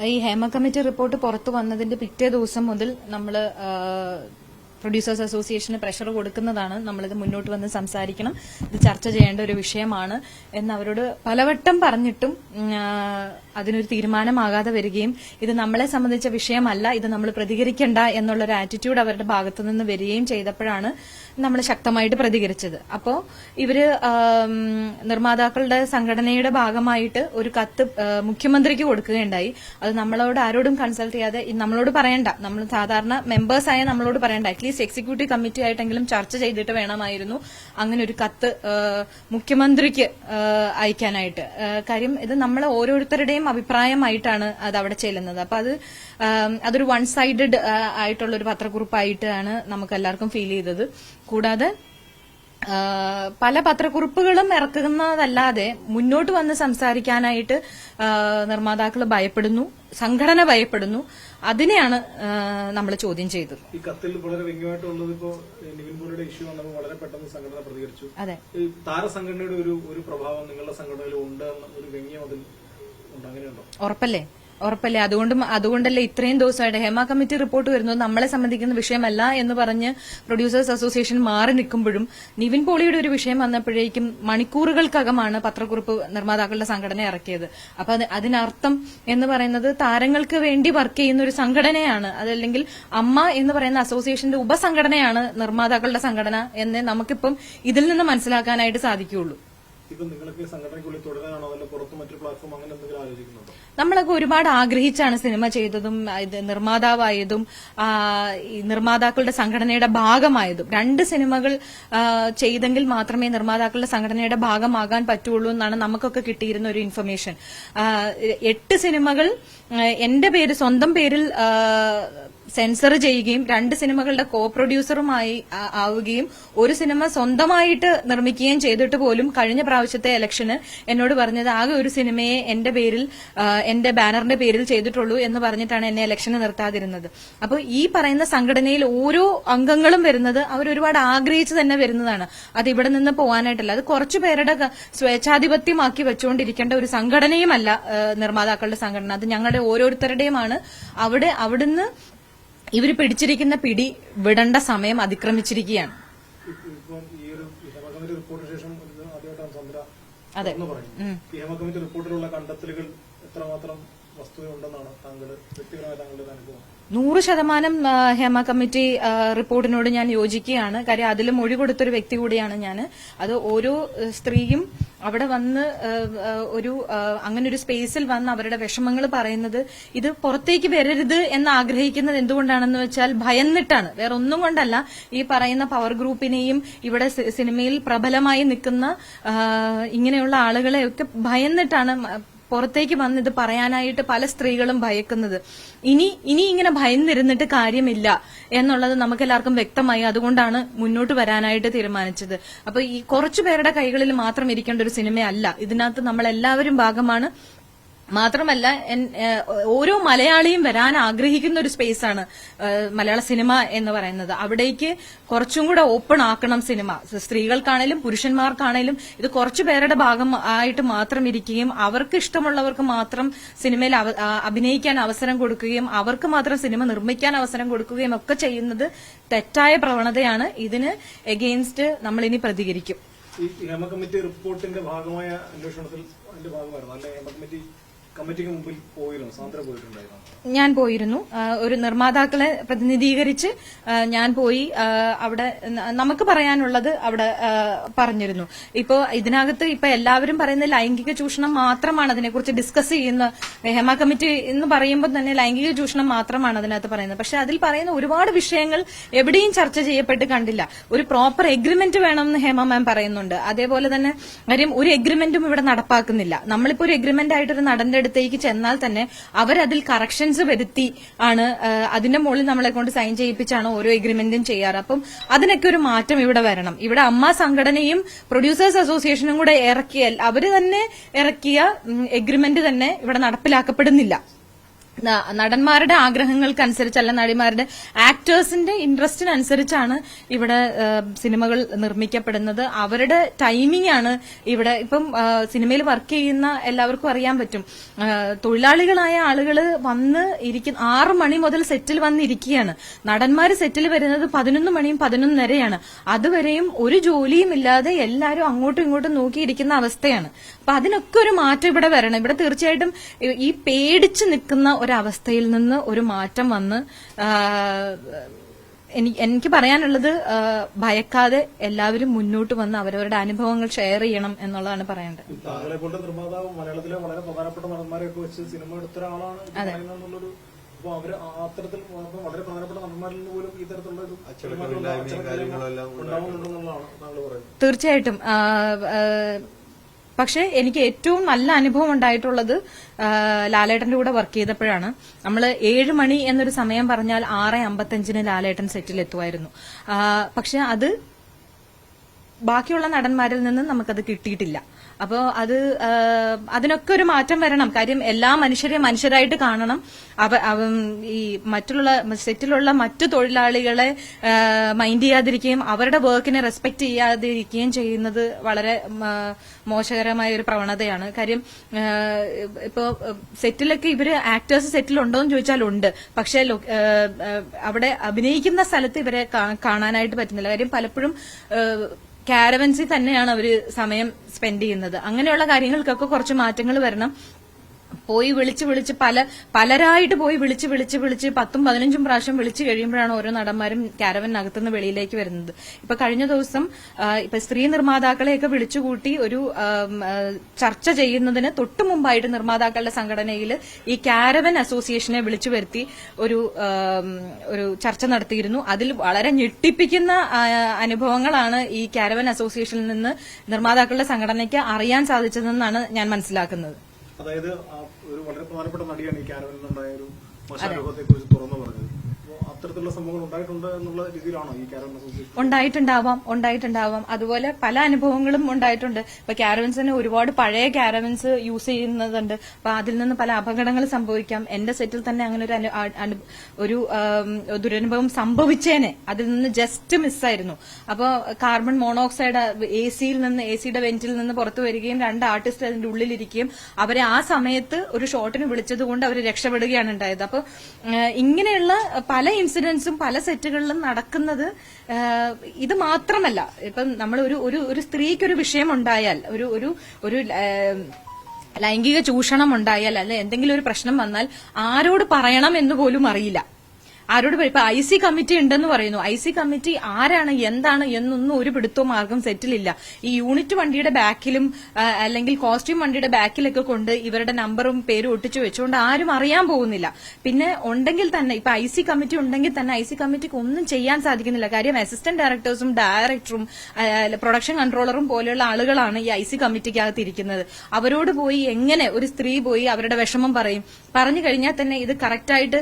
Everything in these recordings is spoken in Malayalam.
ഈ ഹേമ കമ്മിറ്റി റിപ്പോർട്ട് പുറത്തു വന്നതിന്റെ പിറ്റേ ദിവസം മുതൽ നമ്മൾ പ്രൊഡ്യൂസേഴ്സ് അസോസിയേഷന് പ്രഷർ കൊടുക്കുന്നതാണ്. നമ്മളിത് മുന്നോട്ട് വന്ന് സംസാരിക്കണം, ഇത് ചർച്ച ചെയ്യേണ്ട ഒരു വിഷയമാണ് എന്ന് അവരോട് പലവട്ടം പറഞ്ഞിട്ടും അതിനൊരു തീരുമാനമാകാതെ വരികയും ഇത് നമ്മളെ സംബന്ധിച്ച വിഷയമല്ല, ഇത് നമ്മൾ പ്രതികരിക്കണ്ട എന്നുള്ളൊരു ആറ്റിറ്റ്യൂഡ് അവരുടെ ഭാഗത്തു നിന്ന് വരികയും ചെയ്തപ്പോഴാണ് നമ്മൾ ശക്തമായിട്ട് പ്രതികരിച്ചത്. അപ്പോ ഇവര് നിർമ്മാതാക്കളുടെ സംഘടനയുടെ ഭാഗമായിട്ട് ഒരു കത്ത് മുഖ്യമന്ത്രിക്ക് കൊടുക്കുകയുണ്ടായി. അത് നമ്മളോട് ആരോടും കൺസൾട്ട് ചെയ്യാതെ നമ്മളോട് പറയണ്ട, നമ്മൾ സാധാരണ മെമ്പേഴ്സായ നമ്മളോട് പറയണ്ട, അറ്റ്ലീസ്റ്റ് എക്സിക്യൂട്ടീവ് കമ്മിറ്റി ആയിട്ടെങ്കിലും ചർച്ച ചെയ്തിട്ട് വേണമായിരുന്നു അങ്ങനെ ഒരു കത്ത് മുഖ്യമന്ത്രിക്ക് അയക്കാനായിട്ട്. കാര്യം ഇത് നമ്മൾ ഓരോരുത്തരുടെയും അഭിപ്രായമായിട്ടാണ് അത് അവിടെ ചെല്ലുന്നത്. അപ്പൊ അതൊരു വൺ സൈഡഡ് ആയിട്ടുള്ള ഒരു പത്രക്കുറിപ്പായിട്ടാണ് നമുക്ക് എല്ലാവർക്കും ഫീൽ ചെയ്തത്. കൂടാതെ പല പത്രക്കുറിപ്പുകളും ഇറക്കുന്നതല്ലാതെ മുന്നോട്ട് വന്ന് സംസാരിക്കാനായിട്ട് നിർമ്മാതാക്കൾ ഭയപ്പെടുന്നു, സംഘടന ഭയപ്പെടുന്നു. അതിനെയാണ് നമ്മൾ ചോദ്യം ചെയ്തത്. ഈ കത്തിൽ വളരെ വ്യക്തമായിട്ടുള്ളത് ഇപ്പോ നിവിൻ പോളിയുടെ ഇഷ്യൂ വന്നപ്പോൾ വളരെ പെട്ടെന്ന് സംഘടന പ്രതികരിച്ചു. അതെ, ഈ താരസംഘടനയുടെ ഒരു പ്രഭാവം നിങ്ങളുടെ സംഘടനയിൽ ഉണ്ട് എന്ന ഒരു വ്യംഗ്യം അതിൽ ഉണ്ട്, അങ്ങനെയുണ്ടോ? ഉറപ്പല്ലേ. അതുകൊണ്ടല്ലേ ഇത്രയും ദിവസമായിട്ട് ഹേമ കമ്മിറ്റി റിപ്പോർട്ട് വരുന്നത് നമ്മളെ സംബന്ധിക്കുന്ന വിഷയമല്ല എന്ന് പറഞ്ഞ് പ്രൊഡ്യൂസേഴ്സ് അസോസിയേഷൻ മാറി നിൽക്കുമ്പോഴും നിവിൻ പോളിയുടെ ഒരു വിഷയം വന്നപ്പോഴേക്കും മണിക്കൂറുകൾക്കകമാണ് പത്രക്കുറിപ്പ് നിർമ്മാതാക്കളുടെ സംഘടന ഇറക്കിയത്. അപ്പൊ അതിനർത്ഥം എന്ന് പറയുന്നത് താരങ്ങൾക്ക് വേണ്ടി വർക്ക് ചെയ്യുന്ന ഒരു സംഘടനയാണ്, അതല്ലെങ്കിൽ അമ്മ എന്ന് പറയുന്ന അസോസിയേഷന്റെ ഉപസംഘടനയാണ് നിർമ്മാതാക്കളുടെ സംഘടന എന്ന് നമുക്കിപ്പം ഇതിൽ നിന്ന് മനസ്സിലാക്കാനായിട്ട് സാധിക്കുകയുള്ളൂ. നമ്മളൊക്കെ ഒരുപാട് ആഗ്രഹിച്ചാണ് സിനിമ ചെയ്തതും നിർമ്മാതാവായതും നിർമ്മാതാക്കളുടെ സംഘടനയുടെ ഭാഗമായതും. 2 സിനിമകൾ ചെയ്തെങ്കിൽ മാത്രമേ നിർമ്മാതാക്കളുടെ സംഘടനയുടെ ഭാഗമാകാൻ പറ്റുള്ളൂ എന്നാണ് നമുക്കൊക്കെ കിട്ടിയിരുന്ന ഒരു ഇൻഫർമേഷൻ. 8 സിനിമകൾ എന്റെ സ്വന്തം പേരിൽ സെൻസർ ചെയ്യുകയും 2 സിനിമകളുടെ കോ പ്രൊഡ്യൂസറുമായി ആവുകയും ഒരു സിനിമ സ്വന്തമായിട്ട് നിർമ്മിക്കുകയും ചെയ്തിട്ട് പോലും കഴിഞ്ഞ പ്രാവശ്യത്തെ ഇലക്ഷന് എന്നോട് പറഞ്ഞത് ആകെ ഒരു സിനിമയെ എന്റെ ബാനറിന്റെ പേരിൽ ചെയ്തിട്ടുള്ളൂ എന്ന് പറഞ്ഞിട്ടാണ് എന്നെ ഇലക്ഷന് നിർത്താതിരുന്നത്. അപ്പോൾ ഈ പറയുന്ന സംഘടനയിൽ ഓരോ അംഗങ്ങളും വരുന്നത് അവരൊരുപാട് ആഗ്രഹിച്ച് തന്നെ വരുന്നതാണ്. അത് ഇവിടെ നിന്ന് പോകാനായിട്ടല്ല, അത് കുറച്ചു പേരുടെ സ്വേച്ഛാധിപത്യമാക്കി വെച്ചുകൊണ്ടിരിക്കേണ്ട ഒരു സംഘടനയുമല്ല നിർമ്മാതാക്കളുടെ സംഘടന. അത് ഞങ്ങളുടെ ഓരോരുത്തരുടെയുമാണ്. അവിടുന്ന് ഇവർ പിടിച്ചിരിക്കുന്ന പിടി വിടേണ്ട സമയം അതിക്രമിച്ചിരിക്കുകയാണ്. അതെ, ഹേമ കമ്മിറ്റി റിപ്പോർട്ടിലുള്ള കണ്ടെത്തലുകൾ എത്രമാത്രം വസ്തുതയുണ്ടെന്നാണ് താങ്കളുടെ വ്യക്തിപരമായ താങ്കളുടെ അനുഭവം? 100% ഹേമ കമ്മിറ്റി റിപ്പോർട്ടിനോട് ഞാൻ യോജിക്കുകയാണ്. കാര്യം അതിൽ മൊഴി കൊടുത്തൊരു വ്യക്തി കൂടിയാണ് ഞാൻ. അത് ഓരോ സ്ത്രീയും അവിടെ വന്ന് അങ്ങനെ ഒരു സ്പേസിൽ വന്ന് അവരുടെ വിഷമങ്ങൾ പറയുന്നത് ഇത് പുറത്തേക്ക് വരരുത് എന്ന് ആഗ്രഹിക്കുന്നത് എന്തുകൊണ്ടാണെന്ന് വെച്ചാൽ ഭയന്നിട്ടാണ്, വേറെ ഒന്നും കൊണ്ടല്ല. ഈ പറയുന്ന പവർ ഗ്രൂപ്പിനെയും ഇവിടെ സിനിമയിൽ പ്രബലമായി നിൽക്കുന്ന ഇങ്ങനെയുള്ള ആളുകളെയൊക്കെ ഭയന്നിട്ടാണ് പുറത്തേക്ക് വന്ന് ഇത് പറയാനായിട്ട് പല സ്ത്രീകളും ഭയക്കുന്നത്. ഇനി ഇങ്ങനെ ഭയന്നിരുന്നിട്ട് കാര്യമില്ല എന്നുള്ളത് നമുക്കെല്ലാവർക്കും വ്യക്തമായി. അതുകൊണ്ടാണ് മുന്നോട്ട് വരാനായിട്ട് തീരുമാനിച്ചത്. അപ്പൊ ഈ കുറച്ചു പേരുടെ കൈകളിൽ മാത്രം ഇരിക്കേണ്ട ഒരു സിനിമയല്ല, ഇതിനകത്ത് നമ്മളെല്ലാവരും ഭാഗമാണ്. മാത്രമല്ല ഓരോ മലയാളിയും വരാൻ ആഗ്രഹിക്കുന്ന ഒരു സ്പേസാണ് മലയാള സിനിമ എന്ന് പറയുന്നത്. അവിടേക്ക് കുറച്ചും കൂടെ ഓപ്പൺ ആക്കണം സിനിമ. സ്ത്രീകൾക്കാണേലും പുരുഷന്മാർക്കാണേലും ഇത് കുറച്ചു പേരുടെ ഭാഗമായിട്ട് മാത്രം ഇരിക്കുകയും അവർക്ക് ഇഷ്ടമുള്ളവർക്ക് മാത്രം സിനിമയിൽ അഭിനയിക്കാൻ അവസരം കൊടുക്കുകയും അവർക്ക് മാത്രം സിനിമ നിർമ്മിക്കാൻ അവസരം കൊടുക്കുകയും ഒക്കെ ചെയ്യുന്നത് തെറ്റായ പ്രവണതയാണ്. ഇതിന് എഗെയിൻസ്റ്റ് നമ്മൾ ഇനി പ്രതികരിക്കും. ഈ ഹേമ കമ്മിറ്റി റിപ്പോർട്ടിന്റെ ഭാഗമായ അന്വേഷണത്തിൽ അതിന്റെ ഭാഗമായിരുന്നു അല്ലെ ഹേമ കമ്മിറ്റിക്ക് മുമ്പിൽ പോയിരുന്നു, സാന്ദ്ര പോയിട്ടുണ്ടായിരുന്നു? ഞാൻ പോയിരുന്നു. ഒരു നിർമ്മാതാക്കളെ പ്രതിനിധീകരിച്ച് ഞാൻ പോയി അവിടെ നമുക്ക് പറയാനുള്ളത് അവിടെ പറഞ്ഞിരുന്നു. ഇപ്പോ ഇതിനകത്ത് എല്ലാവരും പറയുന്ന ലൈംഗിക ചൂഷണം മാത്രമാണ് അതിനെക്കുറിച്ച് ഡിസ്കസ് ചെയ്യുന്ന. ഹേമ കമ്മിറ്റി എന്ന് പറയുമ്പോൾ തന്നെ ലൈംഗിക ചൂഷണം മാത്രമാണ് അതിനകത്ത് പറയുന്നത്. പക്ഷെ അതിൽ പറയുന്ന ഒരുപാട് വിഷയങ്ങൾ എവിടെയും ചർച്ച ചെയ്യപ്പെട്ട് കണ്ടില്ല. ഒരു പ്രോപ്പർ എഗ്രിമെന്റ് വേണമെന്ന് ഹേമ മാം പറയുന്നുണ്ട്. അതേപോലെ തന്നെ കാര്യം ഒരു എഗ്രിമെന്റും ഇവിടെ നടപ്പാക്കുന്നില്ല. നമ്മളിപ്പോ ഒരു എഗ്രിമെന്റ് ആയിട്ടൊരു നടന്റെ അടുത്തേക്ക് ചെന്നാൽ തന്നെ അവരതിൽ കറക്ഷൻസ് വരുത്തി ആണ് അതിന്റെ മുകളിൽ നമ്മളെ കൊണ്ട് സൈൻ ചെയ്യിപ്പിച്ചാണ് ഓരോ എഗ്രിമെന്റും ചെയ്യാറ്. അപ്പം അതിനൊക്കെ ഒരു മാറ്റം ഇവിടെ വരണം. ഇവിടെ അമ്മ സംഘടനയും പ്രൊഡ്യൂസേഴ്സ് അസോസിയേഷനും കൂടെ അവര് തന്നെ ഇറക്കിയ എഗ്രിമെന്റ് തന്നെ ഇവിടെ നടപ്പിലാക്കപ്പെടുന്നില്ല. നടന്മാരുടെ ആഗ്രഹങ്ങൾക്കനുസരിച്ചല്ല, നടിമാരുടെ ആക്ടേഴ്സിന്റെ ഇൻട്രസ്റ്റിനനുസരിച്ചാണ് ഇവിടെ സിനിമകൾ നിർമ്മിക്കപ്പെടുന്നത്. അവരുടെ ടൈമിംഗ് ആണ് ഇവിടെ. ഇപ്പം സിനിമയിൽ വർക്ക് ചെയ്യുന്ന എല്ലാവർക്കും അറിയാൻ പറ്റും, തൊഴിലാളികളായ ആളുകൾ വന്ന് 6 മണി മുതൽ സെറ്റിൽ വന്നിരിക്കുകയാണ്. നടന്മാർ സെറ്റിൽ വരുന്നത് 11 മണിയും 11:30യാണ്. അതുവരെയും ഒരു ജോലിയും ഇല്ലാതെ എല്ലാവരും അങ്ങോട്ടും ഇങ്ങോട്ടും നോക്കിയിരിക്കുന്ന അവസ്ഥയാണ്. അപ്പൊ അതിനൊക്കെ ഒരു മാറ്റം ഇവിടെ വരണം. ഇവിടെ തീർച്ചയായിട്ടും ഈ പേടിച്ചു നിൽക്കുന്ന ഒരവസ്ഥയിൽ നിന്ന് ഒരു മാറ്റം വന്ന്, എനിക്ക് പറയാനുള്ളത്, ഭയക്കാതെ എല്ലാവരും മുന്നോട്ട് വന്ന് അവരവരുടെ അനുഭവങ്ങൾ ഷെയർ ചെയ്യണം എന്നുള്ളതാണ് പറയേണ്ടത്. താങ്കളെ കൊണ്ട് നിർമ്മാതാവ് മലയാളത്തിലെ വളരെ പ്രധാനപ്പെട്ട നടന്മാരെയൊക്കെ വെച്ച് സിനിമ എടുത്ത ഒരാളാണ് എന്നുള്ളൊരു, അപ്പൊ അവര് അത്തരത്തിൽ വളരെ പ്രധാനപ്പെട്ട നടന്മാരിൽ നിന്ന് പോലും ഈ തരത്തിലുള്ള ഉണ്ടാവുന്നുണ്ടെന്നുള്ളതാണ് താങ്കൾ പറയുന്നത്. തീർച്ചയായിട്ടും. പക്ഷെ എനിക്ക് ഏറ്റവും നല്ല അനുഭവം ഉണ്ടായിട്ടുള്ളത് ലാലേട്ടന്റെ കൂടെ വർക്ക് ചെയ്തപ്പോഴാണ്. നമ്മൾ 7 മണി എന്നൊരു സമയം പറഞ്ഞാൽ 6:55 ലാലേട്ടൻ സെറ്റിൽ എത്തുമായിരുന്നു. പക്ഷെ അത് ബാക്കിയുള്ള നടന്മാരിൽ നിന്ന് നമുക്കത് കിട്ടിയിട്ടില്ല. അപ്പോ അതിനൊക്കെ ഒരു മാറ്റം വരണം. കാര്യം എല്ലാ മനുഷ്യരെയും മനുഷ്യരായിട്ട് കാണണം. ഈ മറ്റുള്ള സെറ്റിലുള്ള മറ്റു തൊഴിലാളികളെ മൈൻഡ് ചെയ്യാതിരിക്കുകയും അവരുടെ വർക്കിനെ റെസ്പെക്ട് ചെയ്യാതിരിക്കുകയും ചെയ്യുന്നത് വളരെ മോശകരമായ ഒരു പ്രവണതയാണ്. കാര്യം ഇപ്പോ സെറ്റിലൊക്കെ ഇവര് ആക്ടേഴ്സ് സെറ്റിലുണ്ടോന്ന് ചോദിച്ചാൽ ഉണ്ട്. പക്ഷെ അവിടെ അഭിനയിക്കുന്ന സ്ഥലത്ത് ഇവരെ കാണാനായിട്ട് പറ്റുന്നില്ല. കാര്യം പലപ്പോഴും കാരവൻസിൽ തന്നെയാണ് അവര് സമയം സ്പെൻഡ് ചെയ്യുന്നത്. അങ്ങനെയുള്ള കാര്യങ്ങൾക്കൊക്കെ കുറച്ച് മാറ്റങ്ങൾ വരണം. പോയി വിളിച്ച് പലരായിട്ട് പോയി വിളിച്ച് 10-15 പ്രാവശ്യം വിളിച്ചു കഴിയുമ്പോഴാണ് ഓരോ നടന്മാരും കാരവനകത്തുനിന്ന് വെളിയിലേക്ക് വരുന്നത്. ഇപ്പൊ കഴിഞ്ഞ ദിവസം ഇപ്പൊ സ്ത്രീ നിർമ്മാതാക്കളെയൊക്കെ വിളിച്ചുകൂട്ടി ഒരു ചർച്ച ചെയ്യുന്നതിന് തൊട്ടു മുമ്പായിട്ട് നിർമ്മാതാക്കളുടെ സംഘടനയിൽ ഈ കാരവൻ അസോസിയേഷനെ വിളിച്ചു വരുത്തി ഒരു ചർച്ച നടത്തിയിരുന്നു. അതിൽ വളരെ ഞെട്ടിപ്പിക്കുന്ന അനുഭവങ്ങളാണ് ഈ കാരവൻ അസോസിയേഷനിൽ നിന്ന് നിർമ്മാതാക്കളുടെ സംഘടനയ്ക്ക് അറിയാൻ സാധിച്ചതെന്നാണ് ഞാൻ മനസ്സിലാക്കുന്നത്. അതായത് ഒരു വളരെ പ്രധാനപ്പെട്ട നടിയാണ് ഈ കാരവനിൽ നിന്നുണ്ടായ ഒരു മോശാനുഭവത്തെ കുറിച്ച് തുറന്നു പറഞ്ഞത്. അത്തരത്തിലുള്ള സംഭവങ്ങൾ ഉണ്ടായിട്ടുണ്ട് എന്നുള്ള രീതിയിലാണോ ഈ കാരവൻ അസോസിയേഷൻ? ഉണ്ടായിട്ടുണ്ടാവാം. അതുപോലെ പല അനുഭവങ്ങളും ഉണ്ടായിട്ടുണ്ട്. ഇപ്പൊ കാരവൻസിന് ഒരുപാട് പഴയ കാരവൻസ് യൂസ് ചെയ്യുന്നതുണ്ട്. അപ്പൊ അതിൽ നിന്ന് പല അപകടങ്ങൾ സംഭവിക്കാം. എന്റെ സെറ്റിൽ തന്നെ അങ്ങനെ ഒരു ദുരനുഭവം സംഭവിച്ചേനെ. അതിൽ നിന്ന് ജസ്റ്റ് മിസ്സായിരുന്നു. അപ്പൊ കാർബൺ മോണോക്സൈഡ് എസിയുടെ വെന്റിൽ നിന്ന് പുറത്തു വരികയും 2 ആർട്ടിസ്റ്റ് അതിന്റെ ഉള്ളിലിരിക്കുകയും അവരെ ആ സമയത്ത് ഒരു ഷോട്ടിന് വിളിച്ചതുകൊണ്ട് അവർ രക്ഷപ്പെടുകയാണ് ഉണ്ടായത്. അപ്പൊ ഇങ്ങനെയുള്ള പല ഇൻസിഡൻസും പല സെറ്റുകളിലും നടക്കുന്നത് ഇത് മാത്രമല്ല. ഇപ്പം നമ്മൾ ഒരു സ്ത്രീക്കൊരു വിഷയം ഉണ്ടായാൽ, ഒരു ലൈംഗിക ചൂഷണം ഉണ്ടായാൽ, അല്ലെ എന്തെങ്കിലും ഒരു പ്രശ്നം വന്നാൽ ആരോട് പറയണം എന്ന് പോലും അറിയില്ല. ആരോട് ഇപ്പൊ IC കമ്മിറ്റി ഉണ്ടെന്ന് പറയുന്നു. IC കമ്മിറ്റി ആരാണ് എന്താണ് എന്നൊന്നും ഒരു പിടുത്തവും മാർഗം സെറ്റിലില്ല. ഈ യൂണിറ്റ് വണ്ടിയുടെ ബാക്കിലും അല്ലെങ്കിൽ കോസ്റ്റ്യൂം വണ്ടിയുടെ ബാക്കിലൊക്കെ കൊണ്ട് ഇവരുടെ നമ്പറും പേരും ഒട്ടിച്ചു വെച്ചുകൊണ്ട് ആരും അറിയാൻ പോകുന്നില്ല. പിന്നെ ഉണ്ടെങ്കിൽ തന്നെ ഇപ്പൊ IC കമ്മിറ്റി ഉണ്ടെങ്കിൽ തന്നെ IC കമ്മിറ്റിക്ക് ഒന്നും ചെയ്യാൻ സാധിക്കുന്നില്ല. കാര്യം അസിസ്റ്റന്റ് ഡയറക്ടേഴ്സും ഡയറക്ടറും പ്രൊഡക്ഷൻ കൺട്രോളറും പോലെയുള്ള ആളുകളാണ് ഈ IC കമ്മിറ്റിക്കകത്ത് ഇരിക്കുന്നത്. അവരോട് പോയി എങ്ങനെ ഒരു സ്ത്രീ പോയി അവരുടെ വിഷമം പറഞ്ഞു കഴിഞ്ഞാൽ തന്നെ ഇത് കറക്റ്റായിട്ട്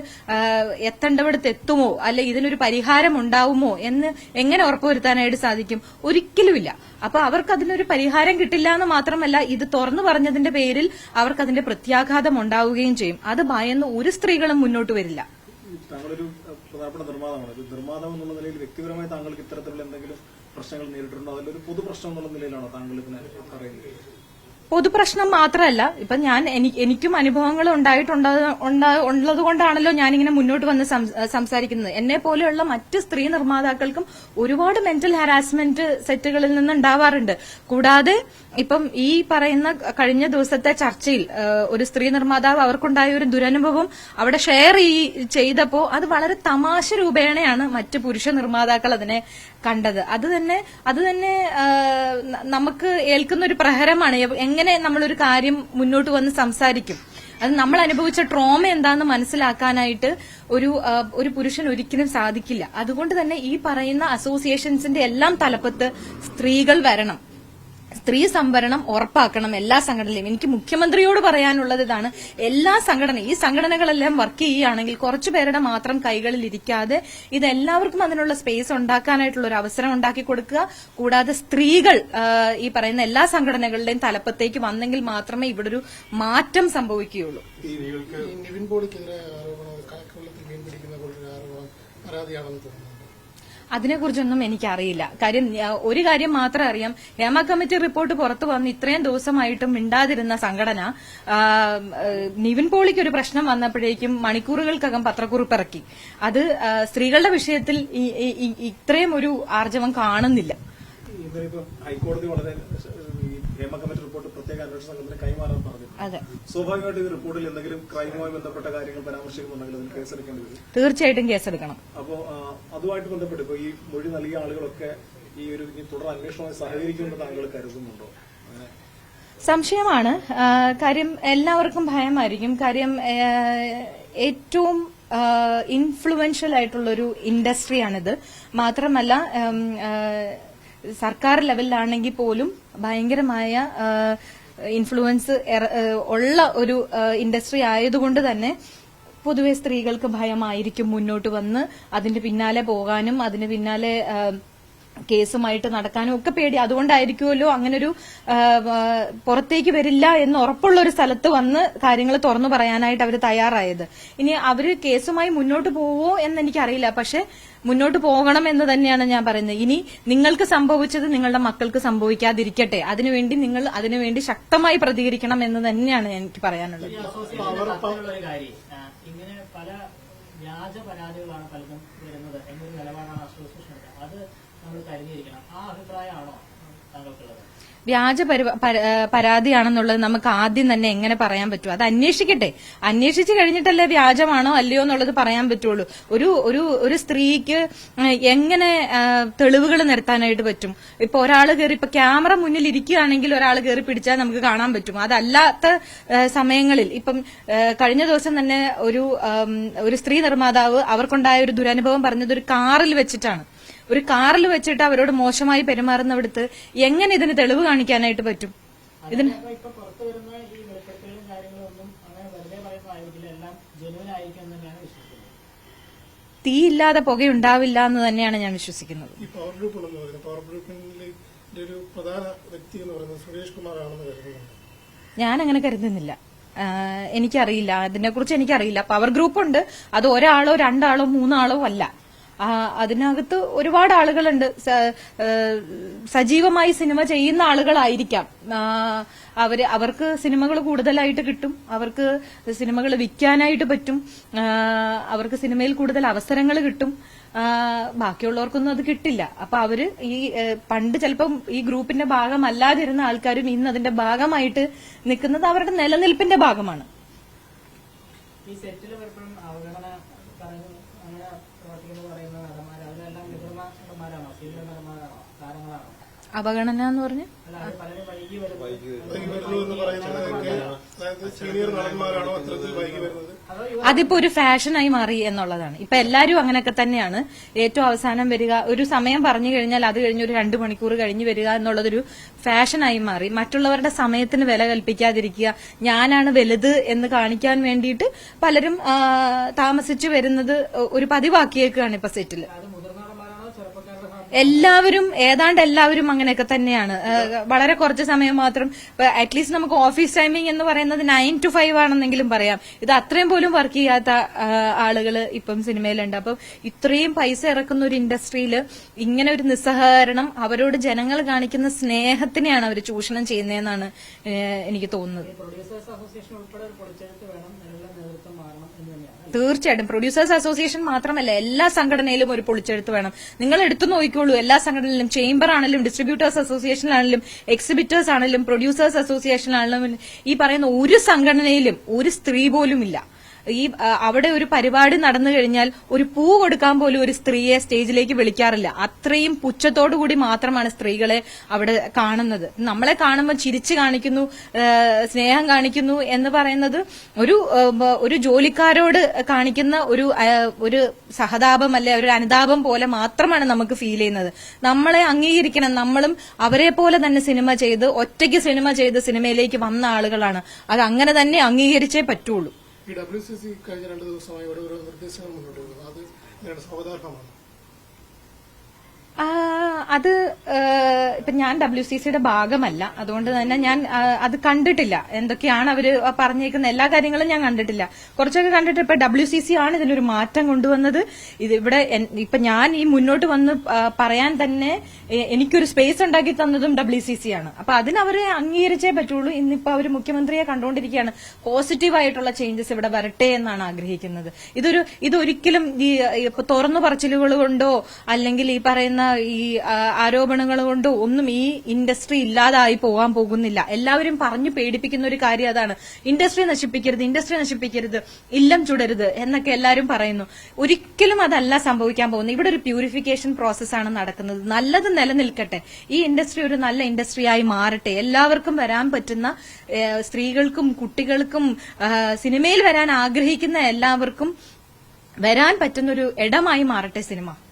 എത്തേണ്ടവിടെ എത്തുമോ, അല്ലെ ഇതിനൊരു പരിഹാരം ഉണ്ടാവുമോ എന്ന് എങ്ങനെ ഉറപ്പുവരുത്താനായിട്ട് സാധിക്കും? ഒരിക്കലുമില്ല. അപ്പൊ അവർക്ക് അതിനൊരു പരിഹാരം കിട്ടില്ല എന്ന് മാത്രമല്ല, ഇത് തുറന്നു പറഞ്ഞതിന്റെ പേരിൽ അവർക്ക് അതിന്റെ പ്രത്യാഘാതം ഉണ്ടാവുകയും ചെയ്യും. അത് ഭയന്ന് ഒരു സ്ത്രീകളും മുന്നോട്ട് വരില്ല. താങ്കളൊരു പ്രധാനപ്പെട്ട നിർമ്മാതാവാണ്. ഒരു നിർമ്മാതാവ് എന്നുള്ള നിലയിൽ വ്യക്തിപരമായി താങ്കൾക്ക് ഇത്തരത്തിലുള്ള എന്തെങ്കിലും പ്രശ്നങ്ങൾ നേരിട്ടുണ്ടോ? അതിലൊരു പൊതുപ്രശ്നം എന്നുള്ള നിലയിലാണോ താങ്കൾ ഇതിനെ പറയുന്നത്? പൊതുപ്രശ്നം മാത്രമല്ല, ഇപ്പൊ എനിക്കും അനുഭവങ്ങൾ ഉള്ളത് കൊണ്ടാണല്ലോ ഞാനിങ്ങനെ മുന്നോട്ട് വന്ന് സംസാരിക്കുന്നത്. എന്നെ പോലെയുള്ള മറ്റ് സ്ത്രീ നിർമ്മാതാക്കൾക്കും ഒരുപാട് മെന്റൽ ഹാരാസ്മെന്റ് സെറ്റുകളിൽ നിന്ന് ഉണ്ടാവാറുണ്ട്. കൂടാതെ ഇപ്പം ഈ പറയുന്ന കഴിഞ്ഞ ദിവസത്തെ ചർച്ചയിൽ ഒരു സ്ത്രീ നിർമ്മാതാവ് അവർക്കുണ്ടായ ഒരു ദുരനുഭവം അവിടെ ഷെയർ ചെയ്തപ്പോ അത് വളരെ തമാശ രൂപേണയാണ് മറ്റ് പുരുഷ നിർമ്മാതാക്കൾ അതിനെ കണ്ടത്. അത് തന്നെ നമുക്ക് ഏൽക്കുന്ന ഒരു പ്രഹരമാണ്. എങ്ങനെ നമ്മളൊരു കാര്യം മുന്നോട്ട് വന്ന് സംസാരിക്കും? അത് നമ്മൾ അനുഭവിച്ച ട്രോമ എന്താണെന്ന് മനസ്സിലാക്കാനായിട്ട് ഒരു പുരുഷൻ ഒരിക്കലും സാധിക്കില്ല. അതുകൊണ്ട് തന്നെ ഈ പറയുന്ന അസോസിയേഷൻസിന്റെ എല്ലാം തലപ്പത്ത് സ്ത്രീകൾ വരണം. സ്ത്രീ സംവരണം ഉറപ്പാക്കണം എല്ലാ സംഘടനയിലും. എനിക്ക് മുഖ്യമന്ത്രിയോട് പറയാനുള്ളത് ഇതാണ്. എല്ലാ ഈ സംഘടനകളെല്ലാം വർക്ക് ചെയ്യുകയാണെങ്കിൽ കുറച്ചു പേരുടെ മാത്രം കൈകളിൽ ഇരിക്കാതെ ഇതെല്ലാവർക്കും അതിനുള്ള സ്പേസ് ഉണ്ടാക്കാനായിട്ടുള്ള ഒരു അവസരം ഉണ്ടാക്കി കൊടുക്കുക. കൂടാതെ സ്ത്രീകൾ ഈ പറയുന്ന എല്ലാ സംഘടനകളുടെയും തലപ്പത്തേക്ക് വന്നെങ്കിൽ മാത്രമേ ഇവിടെ ഒരു മാറ്റം സംഭവിക്കുകയുള്ളൂ. നിവിൻ പോളിക്കെതിരെ പരാതിയാണെന്ന് തോന്നുന്നു. അതിനെക്കുറിച്ചൊന്നും എനിക്കറിയില്ല. കാര്യം ഒരു കാര്യം മാത്രം അറിയാം, ഹേമ കമ്മിറ്റി റിപ്പോർട്ട് പുറത്തു വന്ന് ഇത്രയും ദിവസമായിട്ടും മിണ്ടാതിരുന്ന സംഘടന നിവിൻ പോളിക്ക് ഒരു പ്രശ്നം വന്നപ്പോഴേക്കും മണിക്കൂറുകൾക്കകം പത്രക്കുറിപ്പിറക്കി. അത് സ്ത്രീകളുടെ വിഷയത്തിൽ ഇത്രയും ഒരു ആർജവം കാണുന്നില്ല. ഹൈക്കോടതി വളരെ ഹേമ കമ്മിറ്റി റിപ്പോർട്ട് പ്രത്യേക അന്വേഷണ സംഘത്തിന് കൈമാറാൻ പറഞ്ഞു. അതെ, സ്വാഭാവികമായിട്ട് ഈ റിപ്പോർട്ടിൽ എന്തെങ്കിലും ക്രൈമുമായി ബന്ധപ്പെട്ട കാര്യങ്ങൾ പരാമർശിക്കുന്നുണ്ടെങ്കിൽ അതിന് കേസെടുക്കേണ്ടി വരും. തീർച്ചയായിട്ടും കേസെടുക്കണം. അപ്പോൾ അതുമായിട്ട് ബന്ധപ്പെട്ട് ഇപ്പോൾ ഈ മൊഴി നൽകിയ ആളുകളൊക്കെ ഈ ഒരു തുടർ അന്വേഷണവുമായി സഹകരിക്കുമെന്ന് താങ്കൾ കരുതുന്നുണ്ടോ? സംശയമാണ്. കാര്യം എല്ലാവർക്കും ഭയമായിരിക്കും. കാര്യം ഏറ്റവും ഇൻഫ്ലുവൻഷ്യൽ ആയിട്ടുള്ളൊരു ഇൻഡസ്ട്രിയാണിത്. മാത്രമല്ല സർക്കാർ ലെവലിലാണെങ്കിൽ പോലും ഭയങ്കരമായ ഇൻഫ്ലുവൻസ് ഉള്ള ഒരു ഇൻഡസ്ട്രി ആയതുകൊണ്ട് തന്നെ പൊതുവെ സ്ത്രീകൾക്ക് ഭയമായിരിക്കും മുന്നോട്ട് വന്ന് അതിന്റെ പിന്നാലെ പോകാനും അതിന് പിന്നാലെ കേസുമായിട്ട് നടക്കാനും ഒക്കെ പേടി. അതുകൊണ്ടായിരിക്കുമല്ലോ അങ്ങനൊരു പുറത്തേക്ക് വരില്ല എന്ന് ഉറപ്പുള്ള ഒരു സ്ഥലത്ത് വന്ന് കാര്യങ്ങൾ തുറന്നു പറയാനായിട്ട് അവർ തയ്യാറായത്. ഇനി അവര് കേസുമായി മുന്നോട്ട് പോവോ എന്ന് എനിക്കറിയില്ല. പക്ഷെ മുന്നോട്ട് പോകണം എന്ന് തന്നെയാണ് ഞാൻ പറയുന്നത്. ഇനി നിങ്ങൾക്ക് സംഭവിച്ചത് നിങ്ങളുടെ മക്കൾക്ക് സംഭവിക്കാതിരിക്കട്ടെ. അതിനുവേണ്ടി ശക്തമായി പ്രതികരിക്കണം എന്ന് തന്നെയാണ് എനിക്ക് പറയാനുള്ളത്. ഇങ്ങനെ പല വ്യാജ പരാതികളാണ് പലതും വരുന്നത് എന്നൊരു നിലപാടാണ് അസോസിയേഷൻ. അത് നമ്മൾ കരുതിയിരിക്കണം. ആ അഭിപ്രായമാണോ താങ്കൾക്കുള്ളത്? വ്യാജ പരാതിയാണെന്നുള്ളത് നമുക്ക് ആദ്യം തന്നെ എങ്ങനെ പറയാൻ പറ്റും? അത് അന്വേഷിച്ചു കഴിഞ്ഞിട്ടല്ലേ വ്യാജമാണോ അല്ലയോ എന്നുള്ളത് പറയാൻ പറ്റുള്ളൂ. ഒരു സ്ത്രീക്ക് എങ്ങനെ തെളിവുകൾ നിരത്താനായിട്ട് പറ്റും? ഇപ്പൊ ഒരാൾ കയറി ഇപ്പൊ ക്യാമറ മുന്നിൽ ഇരിക്കുകയാണെങ്കിൽ ഒരാൾ കയറി പിടിച്ചാൽ നമുക്ക് കാണാൻ പറ്റും. അതല്ലാത്ത സമയങ്ങളിൽ ഇപ്പം കഴിഞ്ഞ ദിവസം തന്നെ ഒരു സ്ത്രീ നിർമ്മാതാവ് അവർക്കുണ്ടായ ഒരു ദുരനുഭവം പറഞ്ഞത് ഒരു കാറിൽ വെച്ചിട്ട് അവരോട് മോശമായി പെരുമാറുന്നവിടുത്ത് എങ്ങനെ ഇതിന് തെളിവ് കാണിക്കാനായിട്ട് പറ്റും? ഇതിന് തീയില്ലാതെ പുകയുണ്ടാവില്ല എന്ന് തന്നെയാണ് ഞാൻ വിശ്വസിക്കുന്നത്. പവർ ഗ്രൂപ്പിന്റെ ഒരു പ്രധാന വ്യക്തി എന്ന് പറയുന്നത് സുരേഷ് കുമാർ ആണെന്ന് കരുതുന്നുണ്ട്. ഞാൻ അങ്ങനെ കരുതുന്നില്ല. എനിക്കറിയില്ല, അതിനെക്കുറിച്ച് എനിക്കറിയില്ല. പവർ ഗ്രൂപ്പുണ്ട്, അത് ഒരാളോ രണ്ടാളോ മൂന്നാളോ അല്ല. അതിനകത്ത് ഒരുപാട് ആളുകളുണ്ട്. സജീവമായി സിനിമ ചെയ്യുന്ന ആളുകളായിരിക്കാം. അവർക്ക് സിനിമകൾ കൂടുതലായിട്ട് കിട്ടും, അവർക്ക് സിനിമകൾ വിൽക്കാനായിട്ട് പറ്റും, അവർക്ക് സിനിമയിൽ കൂടുതൽ അവസരങ്ങൾ കിട്ടും. ബാക്കിയുള്ളവർക്കൊന്നും അത് കിട്ടില്ല. അപ്പൊ അവര് പണ്ട് ചിലപ്പം ഈ ഗ്രൂപ്പിന്റെ ഭാഗമല്ലാതിരുന്ന ആൾക്കാരും ഇന്ന് അതിന്റെ ഭാഗമായിട്ട് നിൽക്കുന്നത് അവരുടെ നിലനിൽപ്പിന്റെ ഭാഗമാണ്. ഈ സെറ്റിൽ പലപ്പോഴും അവഗണന അങ്ങനെ പ്രവർത്തിക്കുന്നത് പറയുന്ന നടന്മാർ അവരെല്ലാം മുതിർന്ന നടന്മാരാണോ, സീനിയർ നടന്മാരാണോ, താരങ്ങളാണോ? അവഗണന എന്ന് പറഞ്ഞു പലരും വൈകി വരുന്നു എന്ന് പറയുന്നത് അതായത് സീനിയർ നടന്മാരാണോ അത്തരത്തിൽ വൈകി വരുന്നത്? അതിപ്പോ ഒരു ഫാഷനായി മാറി എന്നുള്ളതാണ്. ഇപ്പൊ എല്ലാരും അങ്ങനെയൊക്കെ തന്നെയാണ്. ഏറ്റവും അവസാനം വരിക, ഒരു സമയം പറഞ്ഞു കഴിഞ്ഞാൽ അത് കഴിഞ്ഞ് ഒരു 2 മണിക്കൂർ കഴിഞ്ഞ് വരിക എന്നുള്ളതൊരു ഫാഷനായി മാറി. മറ്റുള്ളവരുടെ സമയത്തിന് വില കൽപ്പിക്കാതിരിക്കുക, ഞാനാണ് വലുത് എന്ന് കാണിക്കാൻ വേണ്ടിയിട്ട് പലരും താമസിച്ചു വരുന്നത് ഒരു പതിവാക്കിയേക്കാണ് ഇപ്പൊ സെറ്റില്. ഏതാണ്ട് എല്ലാവരും അങ്ങനെയൊക്കെ തന്നെയാണ്. വളരെ കുറച്ച് സമയം മാത്രം. അറ്റ്ലീസ്റ്റ് നമുക്ക് ഓഫീസ് ടൈമിംഗ് എന്ന് പറയുന്നത് 9 to 5 ആണെന്നെങ്കിലും പറയാം. ഇത് അത്രയും പോലും വർക്ക് ചെയ്യാത്ത ആളുകൾ ഇപ്പം സിനിമയിലുണ്ട്. അപ്പം ഇത്രയും പൈസ ഇറക്കുന്ന ഒരു ഇൻഡസ്ട്രിയിൽ ഇങ്ങനെ ഒരു നിസ്സഹകരണം, അവരോട് ജനങ്ങൾ കാണിക്കുന്ന സ്നേഹത്തിനെയാണ് അവർ ചൂഷണം ചെയ്യുന്നതെന്നാണ് എനിക്ക് തോന്നുന്നത്. തീർച്ചയായിട്ടും പ്രൊഡ്യൂസേഴ്സ് അസോസിയേഷൻ മാത്രമല്ല, എല്ലാ സംഘടനയിലും ഒരു പൊളിച്ചെഴുത്ത് വേണം. നിങ്ങൾ എടുത്തു നോക്കിക്കോളൂ, എല്ലാ സംഘടനയിലും, ചേംബർ ആണെങ്കിലും, ഡിസ്ട്രിബ്യൂട്ടേഴ്സ് അസോസിയേഷനാണെങ്കിലും, എക്സിബിറ്റേഴ്സ് ആണെങ്കിലും, പ്രൊഡ്യൂസേഴ്സ് അസോസിയേഷൻ ആണെങ്കിലും, ഈ പറയുന്ന ഒരു സംഘടനയിലും ഒരു സ്ത്രീ പോലും ഇല്ല. ഈ അവിടെ ഒരു പരിപാടി നടന്നു കഴിഞ്ഞാൽ ഒരു പൂ കൊടുക്കാൻ പോലും ഒരു സ്ത്രീയെ സ്റ്റേജിലേക്ക് വിളിക്കാറില്ല. അത്രയും പുച്ഛത്തോടു കൂടി മാത്രമാണ് സ്ത്രീകളെ അവിടെ കാണുന്നത്. നമ്മളെ കാണുമ്പോൾ ചിരിച്ചു കാണിക്കുന്നു, സ്നേഹം കാണിക്കുന്നു എന്ന് പറയുന്നത് ഒരു ജോലിക്കാരോട് കാണിക്കുന്ന ഒരു സഹതാപം അല്ലെ ഒരു അനുതാപം പോലെ മാത്രമാണ് നമുക്ക് ഫീൽ ചെയ്യുന്നത്. നമ്മളെ അംഗീകരിക്കണം. നമ്മളും അവരെ പോലെ തന്നെ സിനിമ ചെയ്ത് ഒറ്റയ്ക്ക് സിനിമ ചെയ്ത് സിനിമയിലേക്ക് വന്ന ആളുകളാണ്. അത് അങ്ങനെ തന്നെ അംഗീകരിച്ചേ പറ്റുള്ളൂ. ഈ WCC കഴിഞ്ഞ 2 ദിവസമായി ഓരോ നിർദ്ദേശങ്ങൾ മുന്നോട്ട് വരുന്നത് അത് എങ്ങനെയാണ് സ്വാഗതാർഹമാണ്? അത് ഇപ്പൊ ഞാൻ WCCയുടെ ഭാഗമല്ല, അതുകൊണ്ട് തന്നെ ഞാൻ അത് കണ്ടിട്ടില്ല. എന്തൊക്കെയാണ് അവര് പറഞ്ഞേക്കുന്ന എല്ലാ കാര്യങ്ങളും ഞാൻ കണ്ടിട്ടില്ല. കുറച്ചൊക്കെ കണ്ടിട്ട് ഇപ്പൊ WCC ആണ് ഇതിലൊരു മാറ്റം കൊണ്ടുവന്നത്. ഇവിടെ ഇപ്പൊ ഞാൻ ഈ മുന്നോട്ട് വന്ന് പറയാൻ തന്നെ എനിക്കൊരു സ്പേസ് ഉണ്ടാക്കി തന്നതും WCC ആണ്. അപ്പൊ അതിനവരെ അംഗീകരിച്ചേ പറ്റുള്ളൂ. ഇന്നിപ്പോ അവര് മുഖ്യമന്ത്രിയെ കണ്ടുകൊണ്ടിരിക്കുകയാണ്. പോസിറ്റീവായിട്ടുള്ള ചേഞ്ചസ് ഇവിടെ വരട്ടെ എന്നാണ് ആഗ്രഹിക്കുന്നത്. ഇതൊരിക്കലും ഈ ഇപ്പൊ തുറന്നു പറച്ചിലുകൾ കൊണ്ടോ അല്ലെങ്കിൽ ഈ പറയുന്ന ഈ ആരോപണങ്ങൾ കൊണ്ടോ ഒന്നും ഈ ഇൻഡസ്ട്രി ഇല്ലാതായി പോകാൻ പോകുന്നില്ല. എല്ലാവരും പറഞ്ഞു പേടിപ്പിക്കുന്ന ഒരു കാര്യം അതാണ്. ഇൻഡസ്ട്രി നശിപ്പിക്കരുത്, ഇല്ലം ചുടരുത് എന്നൊക്കെ എല്ലാവരും പറയുന്നു. ഒരിക്കലും അതല്ല സംഭവിക്കാൻ പോകുന്നത്. ഇവിടെ ഒരു പ്യൂരിഫിക്കേഷൻ പ്രോസസ്സാണ് നടക്കുന്നത്. നല്ലത് നിലനിൽക്കട്ടെ, ഈ ഇൻഡസ്ട്രി ഒരു നല്ല ഇൻഡസ്ട്രിയായി മാറട്ടെ, എല്ലാവർക്കും വരാൻ പറ്റുന്ന സ്ത്രീകൾക്കും കുട്ടികൾക്കും സിനിമയിൽ വരാൻ ആഗ്രഹിക്കുന്ന എല്ലാവർക്കും വരാൻ പറ്റുന്ന ഒരു ഇടമായി മാറട്ടെ സിനിമ.